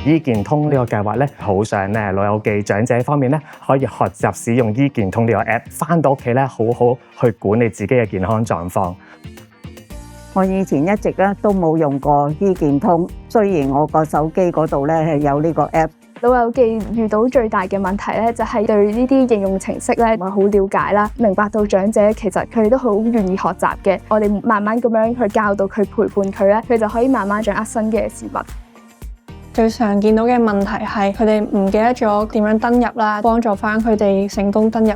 醫健通呢個計劃咧，好想咧老友記長者方面咧，可以學習使用醫健通呢個 app， 返到屋企咧，好好去管理自己嘅健康狀況。我以前一直咧都冇用過醫健通，雖然我個手機嗰度咧係有呢個 app。老友記遇到最大嘅問題咧，就係對呢啲應用程式咧唔係好了解啦，明白到長者其實佢哋都好願意學習嘅。我哋慢慢咁樣去教導佢、陪伴佢咧，佢就可以慢慢掌握新嘅事物。最常見到嘅問題係佢哋唔記得咗點樣登入啦，幫助返佢哋成功登入。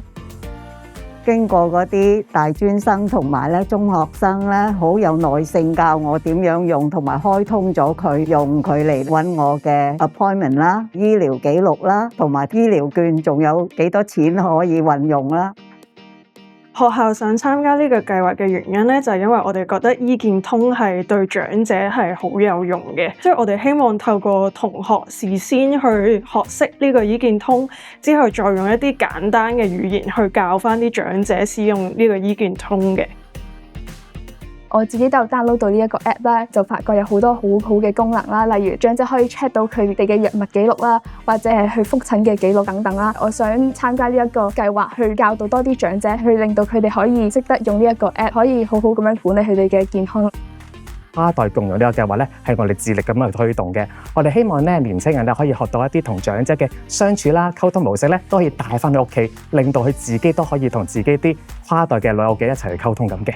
經過嗰啲大專生同埋咧中學生咧，好有耐性教我點樣用，同埋開通咗佢用佢嚟揾我嘅 appointment 啦、醫療記錄啦，同埋醫療券仲有幾多錢可以運用啦。學校想參加呢個計劃嘅原因咧，就係因為我哋覺得醫健通係對長者係好有用嘅，所以我哋希望透過同學事先去學識呢個醫健通，之後再用一啲簡單嘅語言去教返啲長者使用呢個醫健通嘅。我自己都有 download 到呢一個 app 啦，就發覺有好多好好嘅功能啦，例如長者可以 check 到佢哋嘅藥物記錄啦，或者係去覆診嘅記錄等等啦。我想參加呢一個計劃，去教導多啲長者，去令到佢哋可以識得用呢一個 app， 可以好好咁樣管理佢哋嘅健康。跨代共融呢個計劃咧，係我哋致力咁樣去推動嘅。我哋希望咧，年輕人咧可以學到一啲同長者嘅相處啦、溝通模式咧，都可以帶翻去屋企，令到佢自己都可以同自己啲跨代嘅老友記一齊去溝通咁嘅。